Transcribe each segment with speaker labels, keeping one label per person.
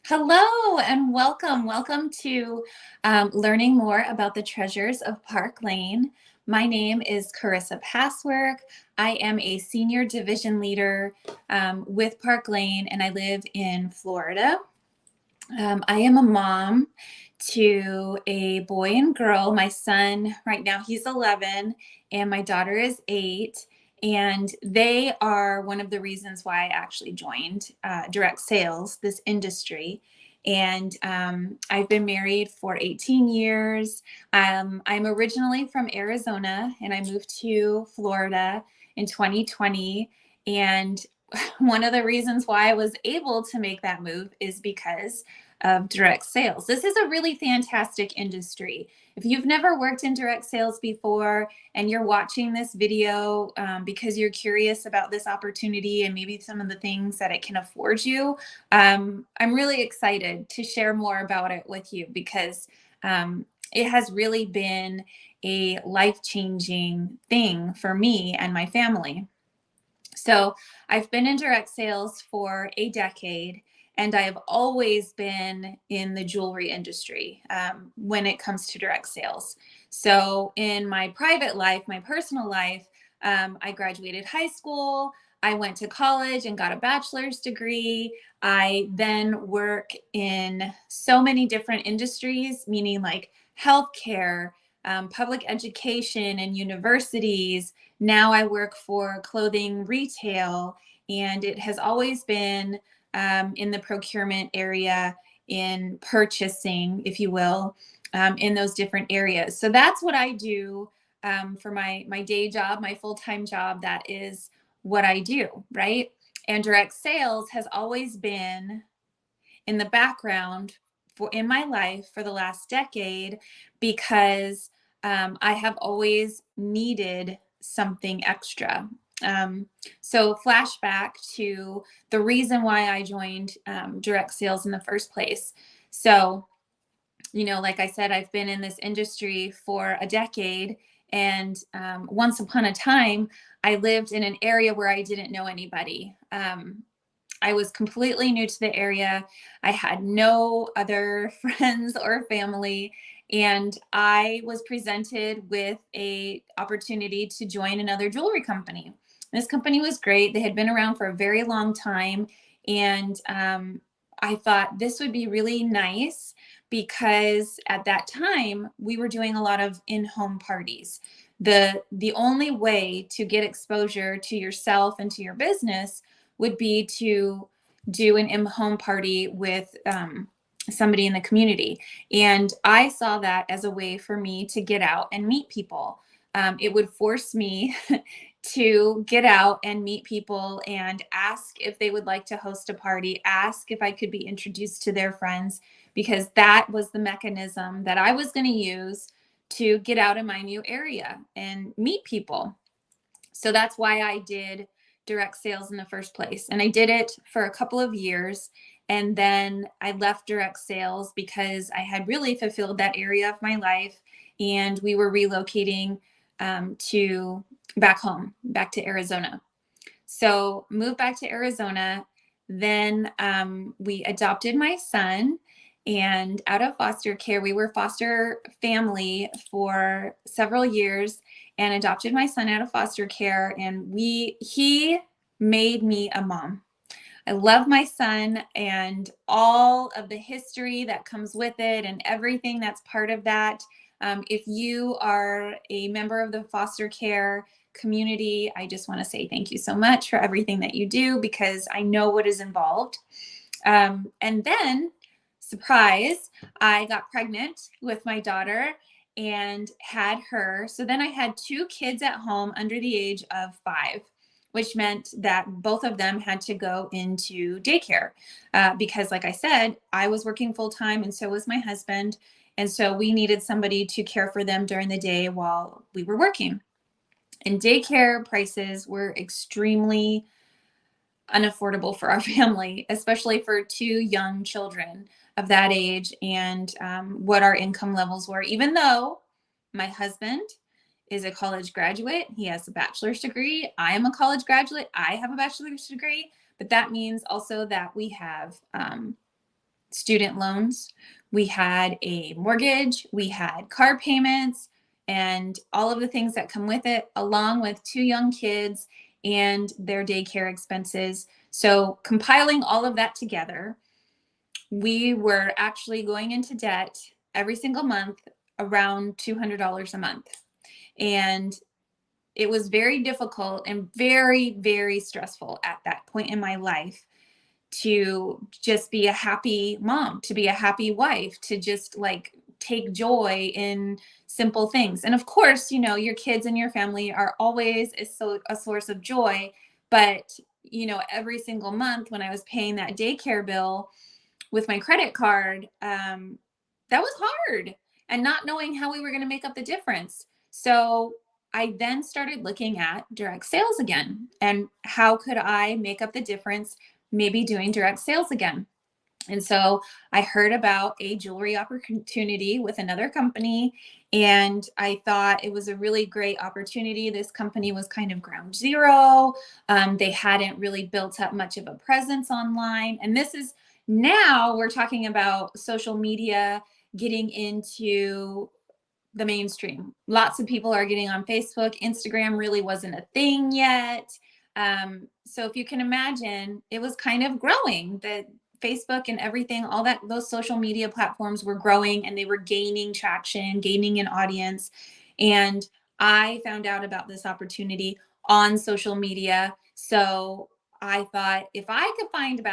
Speaker 1: Hello and welcome. Welcome to learning more about the treasures of Park Lane. My name is Carissa Pasewark. I am a senior division leader with Park Lane and I live in Florida. I am a mom to a boy and girl. My son, right now, he's 11, and my daughter is 8. And they are one of the reasons why I actually joined direct sales, this industry. And I've been married for 18 years. I'm originally from Arizona, and I moved to Florida in 2020. And one of the reasons why I was able to make that move is because of direct sales. This is a really fantastic industry. If you've never worked in direct sales before and you're watching this video because you're curious about this opportunity and maybe some of the things that it can afford you, I'm really excited to share more about it with you because it has really been a life-changing thing for me and my family. So I've been in direct sales for a decade, and I have always been in the jewelry industry when it comes to direct sales. So in my private life, my personal life, I graduated high school. I went to college and got a bachelor's degree. I then work in so many different industries, meaning like healthcare, public education, and universities. Now I work for clothing retail, and it has always been in the procurement area, in purchasing, if you will, in those different areas. So that's what I do for my day job, my full-time job. That is what I do, right? And direct sales has always been in the background for in my life for the last decade because I have always needed something extra. Um, so, flashback to the reason why I joined direct sales in the first place. So, like I said, I've been in this industry for a decade. And once upon a time, I lived in an area where I didn't know anybody. I was completely new to the area. I had no other friends or family, and I was presented with a opportunity to join another jewelry company. This company was great. They had been around for a very long time, and I thought this would be really nice because at that time we were doing a lot of in-home parties. The only way to get exposure to yourself and to your business would be to do an in-home party with somebody in the community. And I saw that as a way for me to get out and meet people. It would force me to get out and meet people and ask if they would like to host a party, ask if I could be introduced to their friends, because that was the mechanism that I was going to use to get out in my new area and meet people. So that's why I did direct sales in the first place. And I did it for a couple of years. And then I left direct sales because I had really fulfilled that area of my life. And we were relocating to back home, back to Arizona. So moved back to Arizona. Then we adopted my son, and out of foster care, we were foster family for several years and adopted my son out of foster care. And he made me a mom. I love my son and all of the history that comes with it and everything that's part of that. If you are a member of the foster care community, I just want to say thank you so much for everything that you do because I know what is involved. And then, surprise, I got pregnant with my daughter and had her. So then I had two kids at home under the age of 5, which meant that both of them had to go into daycare because, like I said, I was working full time and so was my husband. And so we needed somebody to care for them during the day while we were working. And daycare prices were extremely unaffordable for our family, especially for two young children of that age and what our income levels were. Even though my husband is a college graduate, he has a bachelor's degree. I am a college graduate. I have a bachelor's degree, but that means also that we have student loans, we had a mortgage, we had car payments, and all of the things that come with it, along with 2 young kids and their daycare expenses. So compiling all of that together, we were actually going into debt every single month around $200 a month. And it was very difficult and very, very stressful at that point in my life to just be a happy mom, to be a happy wife, to just like take joy in simple things. And of course, your kids and your family are always a source of joy. But, every single month when I was paying that daycare bill with my credit card, that was hard, and not knowing how we were going to make up the difference. So I then started looking at direct sales again, and how could I make up the difference, maybe doing direct sales again. And so I heard about a jewelry opportunity with another company, and I thought it was a really great opportunity. This company was kind of ground zero. They hadn't really built up much of a presence online. And this is now we're talking about social media getting into the mainstream. Lots of people are getting on Facebook. Instagram really wasn't a thing yet. So if you can imagine, it was kind of growing. The Facebook and everything, all that, those social media platforms were growing, and they were gaining traction, gaining an audience. And I found out about this opportunity on social media. So I thought, if I could find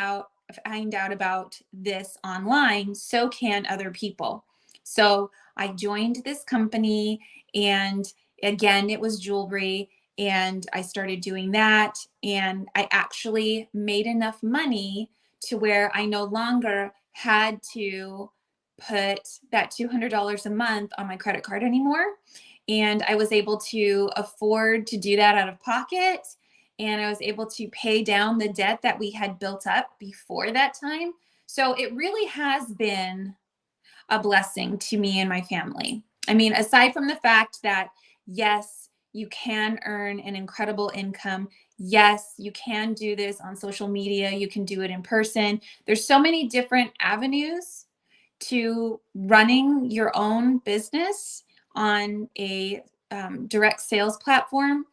Speaker 1: out about this online, so can other people. So I joined this company, and again, it was jewelry, and I started doing that. And I actually made enough money to where I no longer had to put that $200 a month on my credit card anymore. And I was able to afford to do that out of pocket. And I was able to pay down the debt that we had built up before that time. So it really has been a blessing to me and my family. I mean, aside from the fact that, yes, you can earn an incredible income. Yes, you can do this on social media. You can do it in person. There's so many different avenues to running your own business on a direct sales platform.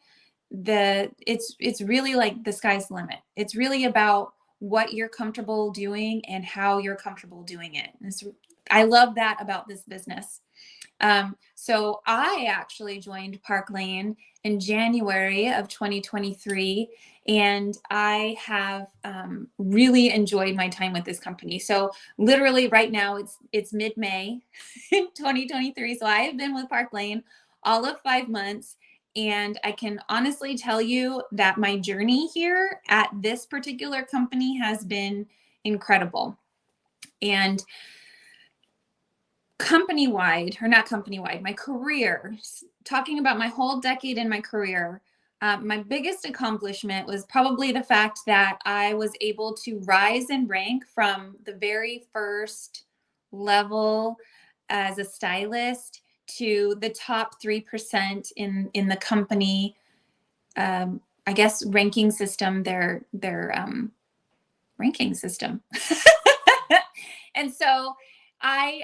Speaker 1: It's really like the sky's the limit. It's really about what you're comfortable doing and how you're comfortable doing it. I love that about this business. So I actually joined Park Lane in January of 2023, and I have really enjoyed my time with this company. So literally right now it's mid-May in 2023. So I have been with Park Lane all of 5 months. And I can honestly tell you that my journey here at this particular company has been incredible. And company-wide, or not company-wide, my career, talking about my whole decade in my career, my biggest accomplishment was probably the fact that I was able to rise and rank from the very first level as a stylist to the top 3% in the company, I guess, ranking system, their ranking system. And so I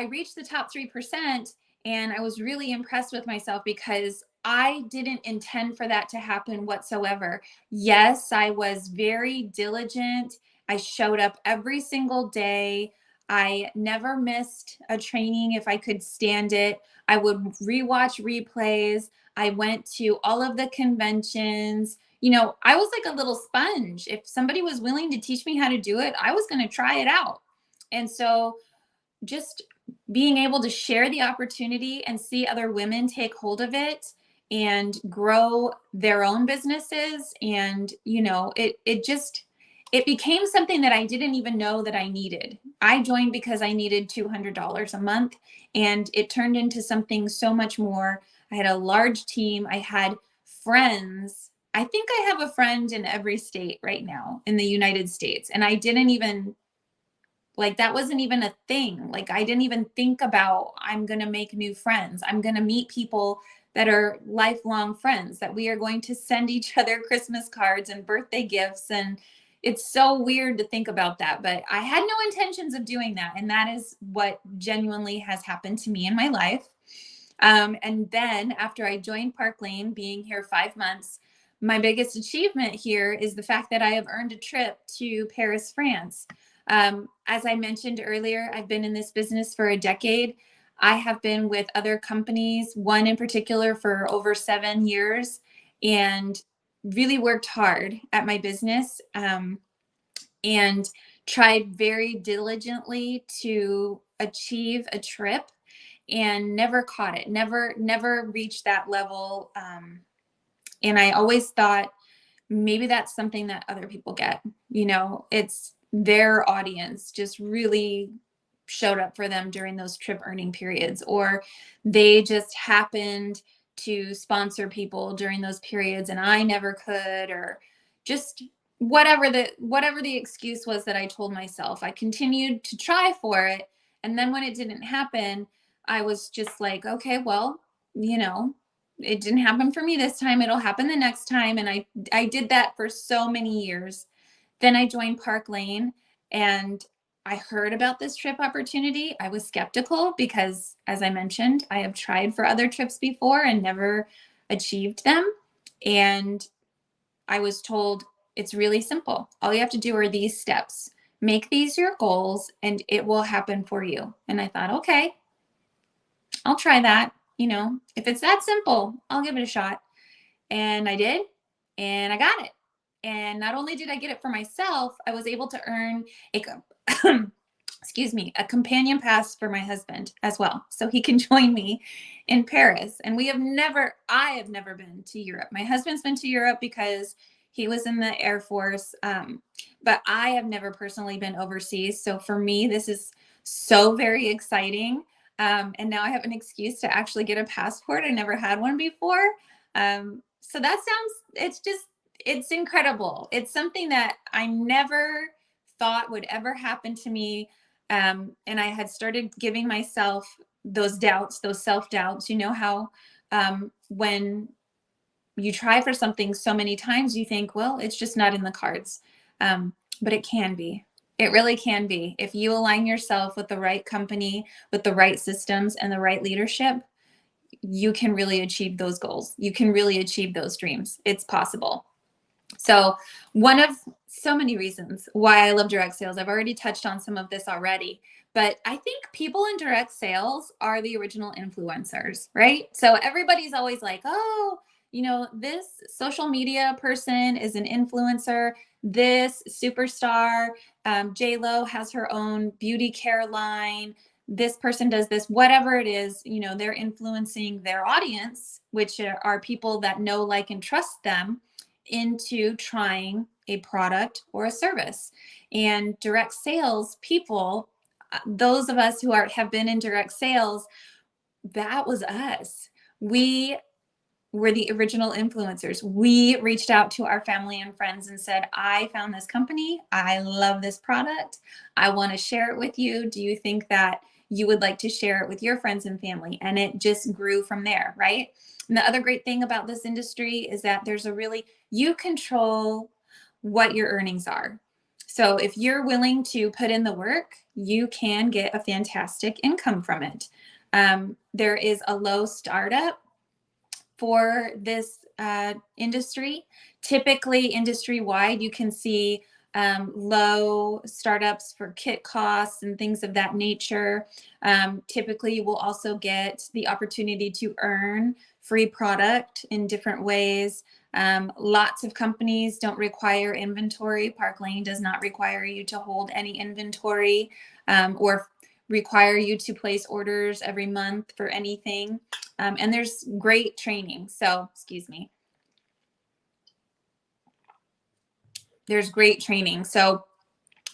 Speaker 1: reached the top 3%, and I was really impressed with myself because I didn't intend for that to happen whatsoever. Yes, I was very diligent. I showed up every single day. I never missed a training if I could stand it. I would rewatch replays. I went to all of the conventions. I was like a little sponge. If somebody was willing to teach me how to do it, I was going to try it out. And so just being able to share the opportunity and see other women take hold of it and grow their own businesses. And, it became something that I didn't even know that I needed. I joined because I needed $200 a month, and it turned into something so much more. I had a large team. I had friends. I think I have a friend in every state right now in the United States. And I didn't even that wasn't even a thing. Like, I didn't even think about, I'm going to make new friends. I'm going to meet people that are lifelong friends, that we are going to send each other Christmas cards and birthday gifts. And, it's so weird to think about that, but I had no intentions of doing that. And that is what genuinely has happened to me in my life. And then after I joined Park Lane, being here 5 months, my biggest achievement here is the fact that I have earned a trip to Paris, France. As I mentioned earlier, I've been in this business for a decade. I have been with other companies, one in particular for over 7 years, and really worked hard at my business, and tried very diligently to achieve a trip and never caught it, never reached that level. And I always thought maybe that's something that other people get. It's their audience just really showed up for them during those trip earning periods, or they just happened to sponsor people during those periods and I never could, or just whatever the excuse was that I told myself. I continued to try for it, and then when it didn't happen, I was just like, okay, well, it didn't happen for me this time, it'll happen the next time. And I did that for so many years. Then I joined Park Lane, and I heard about this trip opportunity. I was skeptical because, as I mentioned, I have tried for other trips before and never achieved them. And I was told it's really simple. All you have to do are these steps. Make these your goals and it will happen for you. And I thought, okay, I'll try that. If it's that simple, I'll give it a shot. And I did, and I got it. And not only did I get it for myself, I was able to earn a excuse me, a companion pass for my husband as well, so he can join me in Paris. And I have never been to Europe. My husband's been to Europe because he was in the Air Force, but I have never personally been overseas. So for me, this is so very exciting. And now I have an excuse to actually get a passport. I never had one before. So it's incredible. It's something that I never thought would ever happen to me. And I had started giving myself those doubts, those self-doubts. You know how when you try for something so many times, you think, well, it's just not in the cards. But it can be. It really can be. If you align yourself with the right company, with the right systems and the right leadership, you can really achieve those goals. You can really achieve those dreams. It's possible. So one of so many reasons why I love direct sales, I've already touched on some of this already, but I think people in direct sales are the original influencers, right? So everybody's always like, oh, this social media person is an influencer. This superstar, J-Lo, has her own beauty care line. This person does this, whatever it is, they're influencing their audience, which are people that know, like, and trust them, into trying a product or a service. And direct sales people, those of us who have been in direct sales, that was us. We were the original influencers. We reached out to our family and friends and said, I found this company. I love this product. I want to share it with you. Do you think that you would like to share it with your friends and family? And it just grew from there, right? And the other great thing about this industry is that you control what your earnings are. So if you're willing to put in the work, you can get a fantastic income from it. There is a low startup for this industry. Typically, industry-wide, you can see low startups for kit costs and things of that nature. Typically, you will also get the opportunity to earn free product in different ways. Lots of companies don't require inventory. Park Lane does not require you to hold any inventory, or require you to place orders every month for anything. And there's great training. So, excuse me. There's great training. So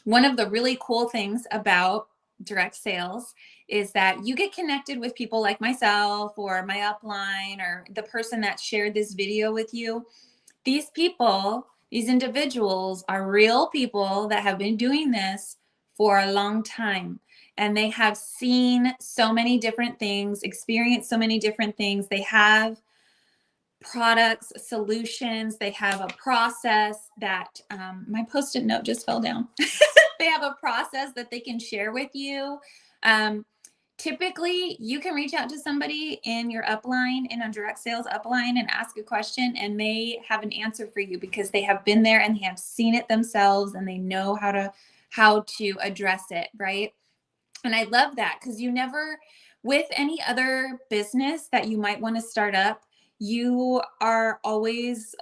Speaker 1: one of the really cool things about direct sales is that you get connected with people like myself or my upline or the person that shared this video with you. These people, these individuals are real people that have been doing this for a long time. And they have seen so many different things, experienced so many different things. They have products, solutions. They have a process that my Post-it note just fell down. They have a process that they can share with you. Typically, you can reach out to somebody in your upline, in a direct sales upline, and ask a question, and they have an answer for you because they have been there and they have seen it themselves and they know how to address it, right? And I love that because you never, with any other business that you might want to start up, you are always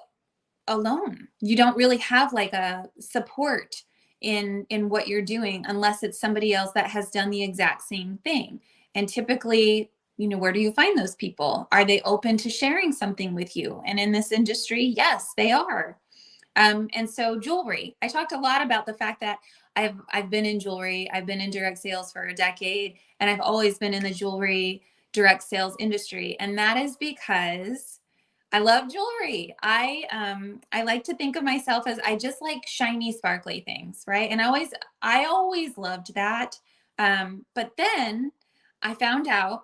Speaker 1: alone. You don't really have like a support in what you're doing unless it's somebody else that has done the exact same thing. And typically, where do you find those people? Are they open to sharing something with you? And in this industry, yes, they are. And so jewelry, I talked a lot about the fact that I've been in jewelry, I've been in direct sales for a decade, and I've always been in the jewelry direct sales industry. And that is because I love jewelry. I like to think of myself as I just like shiny, sparkly things, right? And I always loved that. But then I found out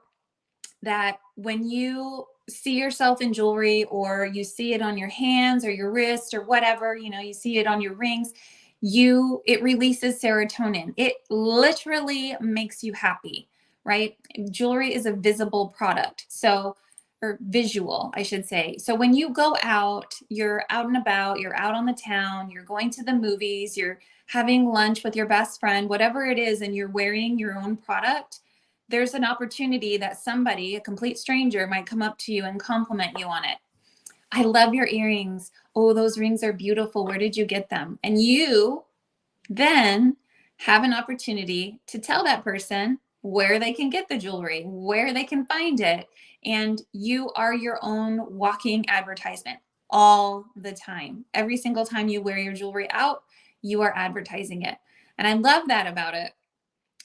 Speaker 1: that when you see yourself in jewelry or you see it on your hands or your wrist or whatever, you see it on your rings, it releases serotonin. It literally makes you happy, right? Jewelry is a visible product. So, or visual, I should say. So when you go out, you're out and about, you're out on the town, you're going to the movies, you're having lunch with your best friend, whatever it is, and you're wearing your own product, there's an opportunity that somebody, a complete stranger, might come up to you and compliment you on it. I love your earrings. Oh, those rings are beautiful. Where did you get them? And you then have an opportunity to tell that person where they can get the jewelry, where they can find it. And you are your own walking advertisement all the time. Every single time you wear your jewelry out, you are advertising it. And I love that about it.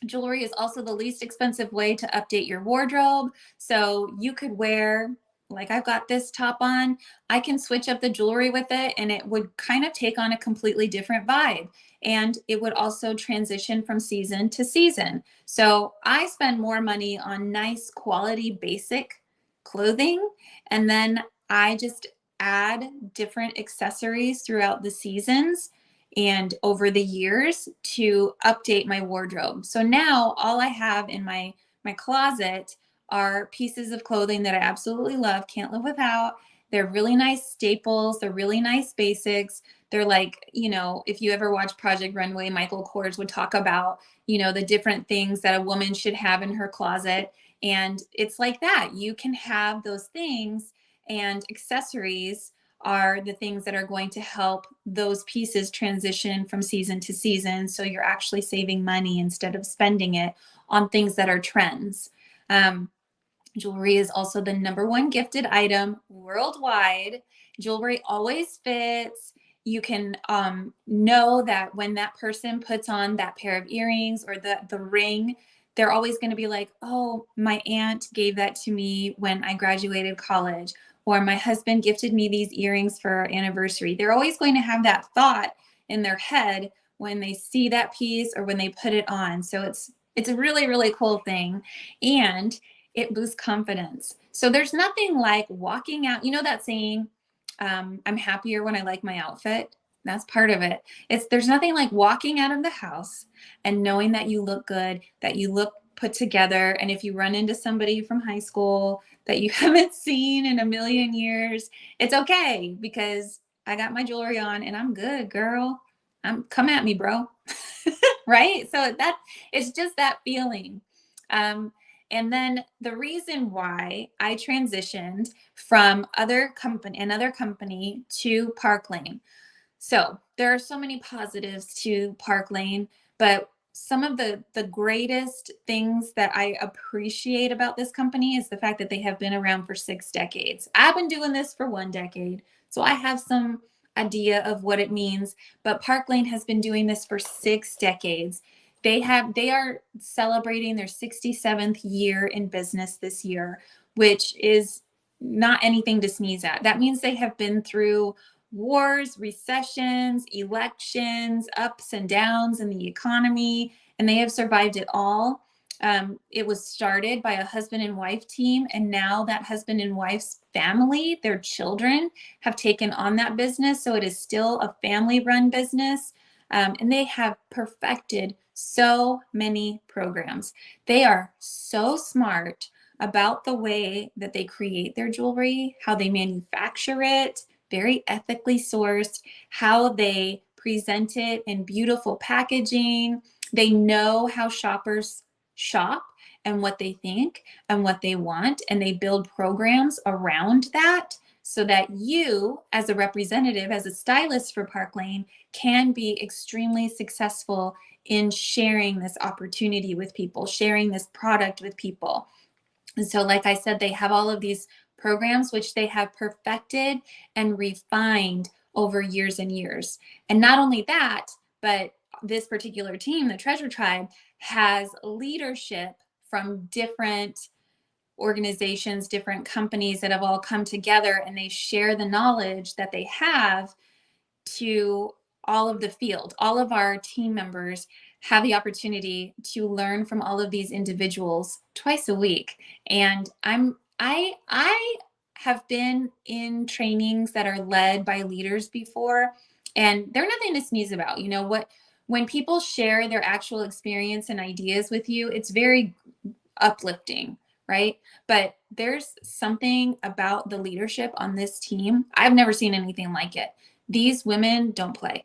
Speaker 1: Jewelry is also the least expensive way to update your wardrobe. So you could wear, like I've got this top on, I can switch up the jewelry with it and it would kind of take on a completely different vibe. And it would also transition from season to season. So I spend more money on nice quality basic clothing. And then I just add different accessories throughout the seasons and over the years to update my wardrobe. So now all I have in my closet are pieces of clothing that I absolutely love, can't live without. They're really nice staples, they're really nice basics. They're like, if you ever watch Project Runway, Michael Kors would talk about, the different things that a woman should have in her closet. And it's like that. You can have those things, and accessories are the things that are going to help those pieces transition from season to season. So you're actually saving money instead of spending it on things that are trends. Jewelry is also the #1 gifted item worldwide. Jewelry always fits. You can know that when that person puts on that pair of earrings or the ring, they're always going to be like, oh, my aunt gave that to me when I graduated college, or my husband gifted me these earrings for our anniversary. They're always going to have that thought in their head when they see that piece or when they put it on. So it's a really, really cool thing. And it boosts confidence. So there's nothing like walking out. You know that saying, I'm happier when I like my outfit? That's part of it. There's nothing like walking out of the house and knowing that you look good, that you look put together. And if you run into somebody from high school that you haven't seen in a million years, it's okay because I got my jewelry on and I'm good, girl. Come at me, bro. Right? So it's just that feeling. And then the reason why I transitioned from another company to Park Lane. So there are so many positives to Park Lane, but some of the greatest things that I appreciate about this company is the fact that they have been around for 6 decades. I've been doing this for 1 decade, so I have some idea of what it means, but Park Lane has been doing this for 6 decades. They are celebrating their 67th year in business this year, which is not anything to sneeze at. That means they have been through wars, recessions, elections, ups and downs in the economy, and they have survived it all. It was started by a husband and wife team, and now that husband and wife's family, their children, have taken on that business. So it is still a family-run business, and they have perfected so many programs. They are so smart about the way that they create their jewelry, how they manufacture it, very ethically sourced, how they present it in beautiful packaging. They know how shoppers shop and what they think and what they want, and they build programs around that so that you, as a representative, as a stylist for Park Lane, can be extremely successful in sharing this opportunity with people, sharing this product with people. And so, like I said, they have all of these programs which they have perfected and refined over years and years. And not only that, but this particular team, the Treasure Tribe, has leadership from different organizations, different companies that have all come together, and they share the knowledge that they have to all of the field. All of our team members have the opportunity to learn from all of these individuals twice a week. And I have been in trainings that are led by leaders before, and they're nothing to sneeze about. You know what? When people share their actual experience and ideas with you, it's very uplifting, right? But there's something about the leadership on this team. I've never seen anything like it. These women don't play.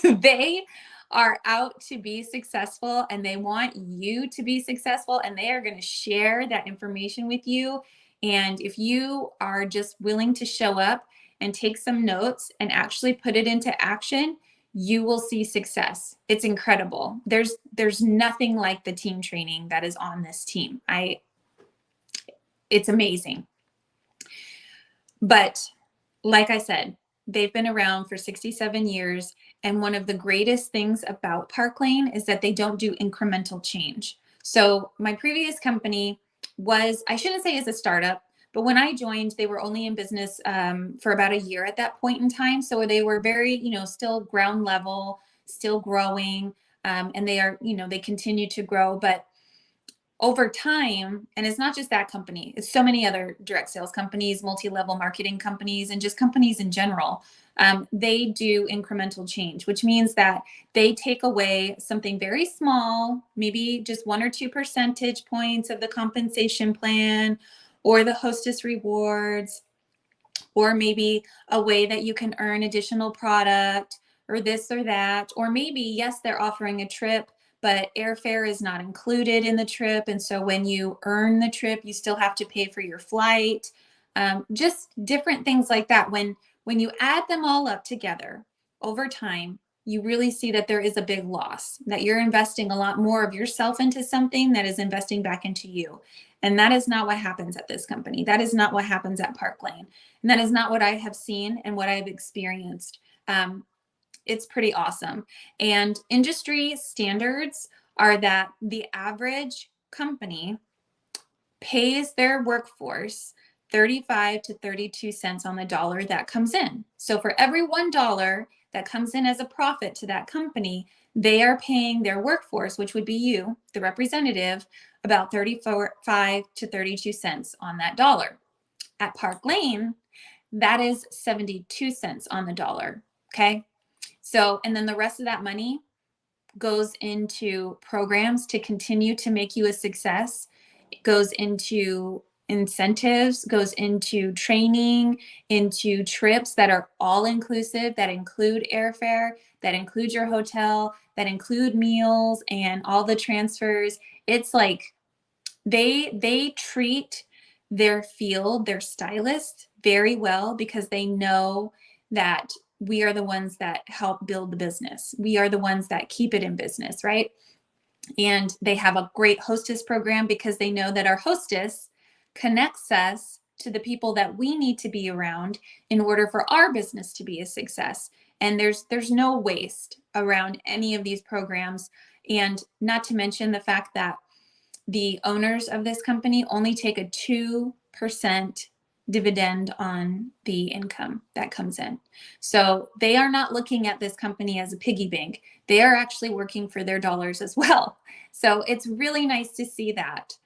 Speaker 1: They are out to be successful, and they want you to be successful, and they are going to share that information with you. And if you are just willing to show up and take some notes and actually put it into action, you will see success. It's incredible. There's nothing like the team training that is on this team. It's amazing. But like I said, they've been around for 67 years. And one of the greatest things about Park Lane is that they don't do incremental change. So my previous company was, I shouldn't say is a startup, but when I joined, they were only in business for about a year at that point in time. So they were very, still ground level, still growing. And they are, they continue to grow. But over time, and it's not just that company, it's so many other direct sales companies, multi-level marketing companies, and just companies in general. They do incremental change, which means that they take away something very small, maybe just 1 or 2 percentage points of the compensation plan or the hostess rewards, or maybe a way that you can earn additional product or this or that. Or maybe, yes, they're offering a trip, but airfare is not included in the trip. And so when you earn the trip, you still have to pay for your flight. Just different things like that. When you add them all up together over time, you really see that there is a big loss, that you're investing a lot more of yourself into something that is investing back into you. And that is not what happens at this company. That is not what happens at Park Lane. And that is not what I have seen and what I've experienced. It's pretty awesome. And industry standards are that the average company pays their workforce 35 to 32 cents on the dollar that comes in. So for every $1 that comes in as a profit to that company, they are paying their workforce, which would be you, the representative, about 35 to 32 cents on that dollar. At Park Lane, that is 72 cents on the dollar. Okay. So, and then the rest of that money goes into programs to continue to make you a success. It goes into incentives, goes into training, into trips that are all inclusive, that include airfare, that include your hotel, that include meals and all the transfers. It's like they treat their field, their stylists very well, because they know that we are the ones that help build the business. We are the ones that keep it in business, right? And they have a great hostess program because they know that our hostess connects us to the people that we need to be around in order for our business to be a success. And there's no waste around any of these programs. And not to mention the fact that the owners of this company only take a 2% dividend on the income that comes in. So they are not looking at this company as a piggy bank. They are actually working for their dollars as well. So it's really nice to see that.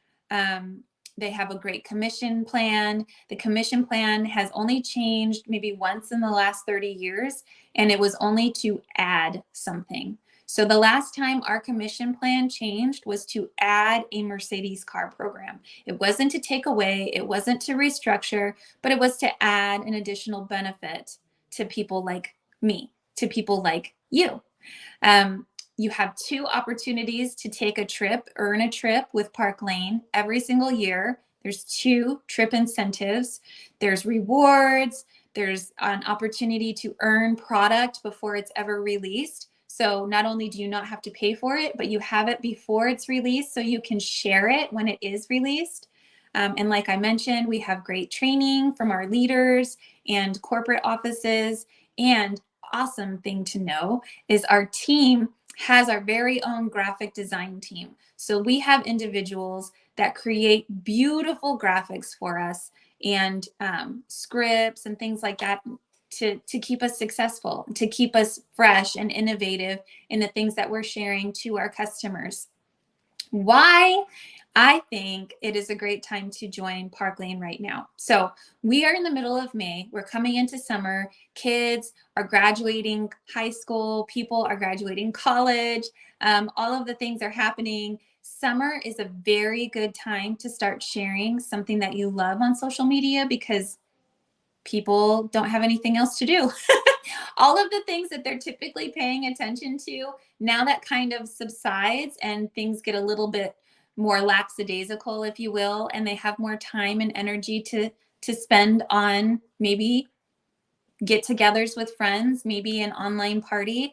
Speaker 1: They have a great commission plan. The commission plan has only changed maybe once in the last 30 years, and it was only to add something. So the last time our commission plan changed was to add a Mercedes car program. It wasn't to take away, it wasn't to restructure, but it was to add an additional benefit to people like me, to people like you. You have 2 opportunities to take a trip, earn a trip with Park Lane every single year. There's 2 trip incentives. There's rewards. There's an opportunity to earn product before it's ever released. So not only do you not have to pay for it, but you have it before it's released so you can share it when it is released. And like I mentioned, we have great training from our leaders and corporate offices. And awesome thing to know is our team has our very own graphic design team. So we have individuals that create beautiful graphics for us and scripts and things like that to keep us successful, to keep us fresh and innovative in the things that we're sharing to our customers. Why I think it is a great time to join Park Lane right now. So we are in the middle of May. We're coming into summer. Kids are graduating high school. People are graduating college. All of the things are happening. Summer is a very good time to start sharing something that you love on social media because people don't have anything else to do. All of the things that they're typically paying attention to, now that kind of subsides and things get a little bit more lackadaisical, if you will, and they have more time and energy to spend on maybe get-togethers with friends, maybe an online party.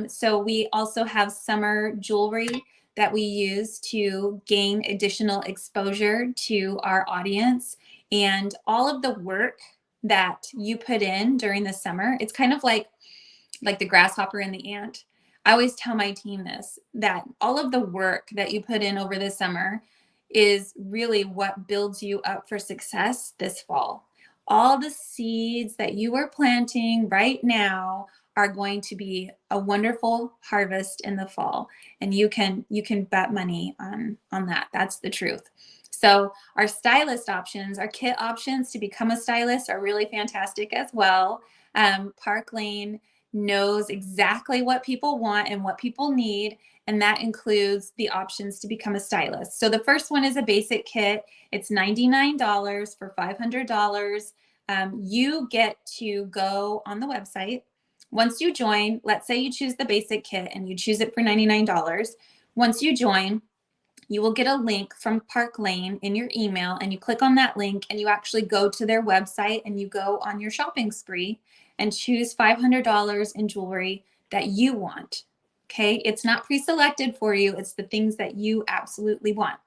Speaker 1: So we also have summer jewelry that we use to gain additional exposure to our audience. And all of the work that you put in during the summer, it's kind of like the grasshopper and the ant. I always tell my team this, that all of the work that you put in over the summer is really what builds you up for success this fall. All the seeds that you are planting right now are going to be a wonderful harvest in the fall, and you can bet money on that. That's the truth. So our stylist options, our kit options to become a stylist are really fantastic as well. Park Lane knows exactly what people want and what people need, and that includes the options to become a stylist. So the first one is a basic kit. It's $99 for $500. You get to go on the website. Once you join, let's say you choose the basic kit and you choose it for $99. Once you join, you will get a link from Park Lane in your email, and you click on that link and you actually go to their website and you go on your shopping spree and choose $500 in jewelry that you want. Okay, it's not pre-selected for you. It's the things that you absolutely want.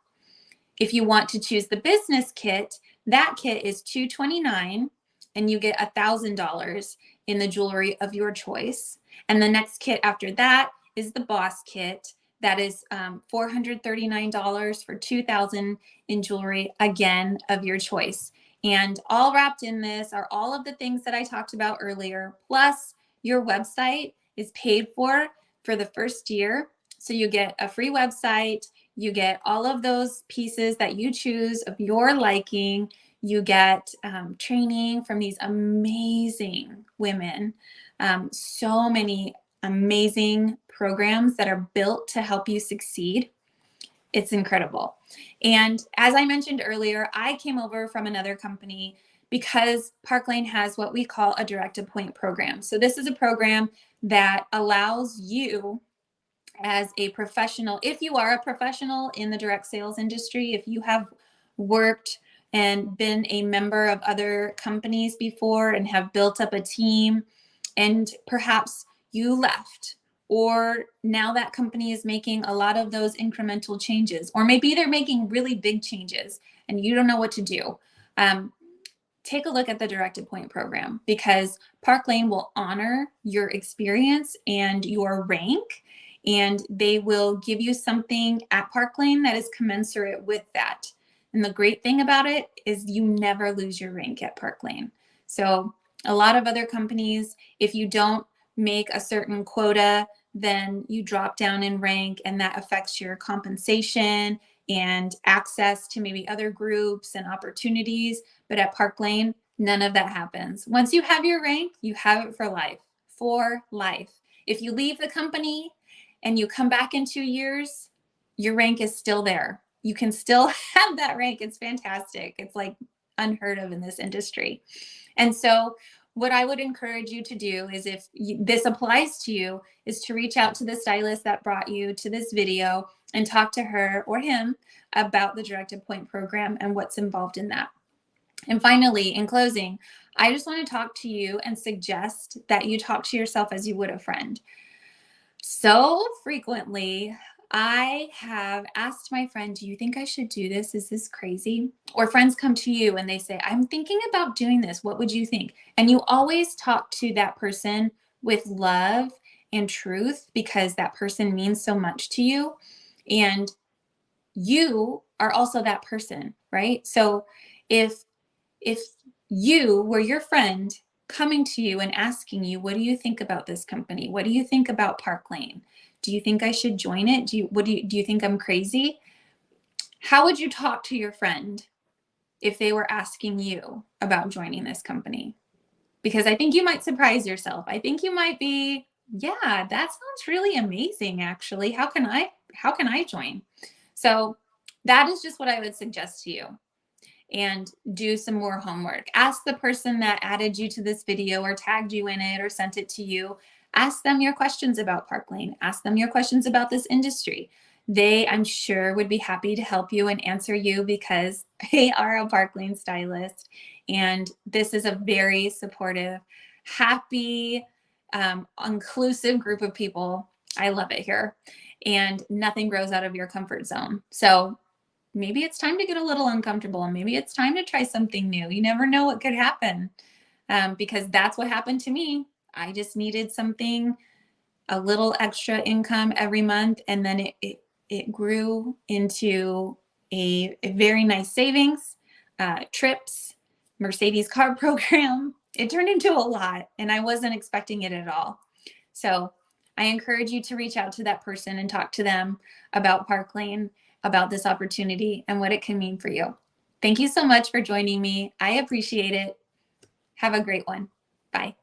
Speaker 1: If you want to choose the business kit, that kit is $229 and you get $1,000 in the jewelry of your choice. And the next kit after that is the boss kit. That is $439 for $2,000 in jewelry, again, of your choice. And all wrapped in this are all of the things that I talked about earlier, plus your website is paid for the first year. So you get a free website, you get all of those pieces that you choose of your liking, you get training from these amazing women, so many amazing programs that are built to help you succeed. It's incredible. And as I mentioned earlier, I came over from another company because Park Lane has what we call a direct appoint program. So this is a program that allows you as a professional, if you are a professional in the direct sales industry, if you have worked and been a member of other companies before and have built up a team, and perhaps you left, or now that company is making a lot of those incremental changes, or maybe they're making really big changes and you don't know what to do. Take a look at the direct appoint program, because Park Lane will honor your experience and your rank, and they will give you something at Park Lane that is commensurate with that. And the great thing about it is you never lose your rank at Park Lane. So a lot of other companies, if you don't make a certain quota, then you drop down in rank, and that affects your compensation and access to maybe other groups and opportunities. But at Park Lane, none of that happens. Once you have your rank, you have it for life. For life. If you leave the company and you come back in 2 years, your rank is still there. You can still have that rank. It's fantastic. It's like unheard of in this industry. And so what I would encourage you to do is, if this applies to you, is to reach out to the stylist that brought you to this video and talk to her or him about the Directed Point program and what's involved in that. And finally, in closing, I just want to talk to you and suggest that you talk to yourself as you would a friend. So frequently, I have asked my friend, do you think I should do this? Is this crazy? Or friends come to you and they say, I'm thinking about doing this. What would you think? And you always talk to that person with love and truth, because that person means so much to you. And you are also that person, right? So if you were your friend coming to you and asking you, what do you think about this company? What do you think about Park Lane? Do you think I should join it? Do you think I'm crazy? How would you talk to your friend if they were asking you about joining this company? Because I think you might surprise yourself. I think you might be, yeah, that sounds really amazing, actually. How can I join? So that is just what I would suggest to you. And do some more homework. Ask the person that added you to this video or tagged you in it or sent it to you. Ask them your questions about Park Lane. Ask them your questions about this industry. They, I'm sure, would be happy to help you and answer you, because they are a Park Lane stylist. And this is a very supportive, happy, inclusive group of people. I love it here. And nothing grows out of your comfort zone. So maybe it's time to get a little uncomfortable, and maybe it's time to try something new. You never know what could happen, because that's what happened to me. I just needed something, a little extra income every month, and then it grew into a very nice savings, trips, Mercedes car program. It turned into a lot, and I wasn't expecting it at all. So I encourage you to reach out to that person and talk to them about Park Lane, about this opportunity and what it can mean for you. Thank you so much for joining me. I appreciate it. Have a great one. Bye.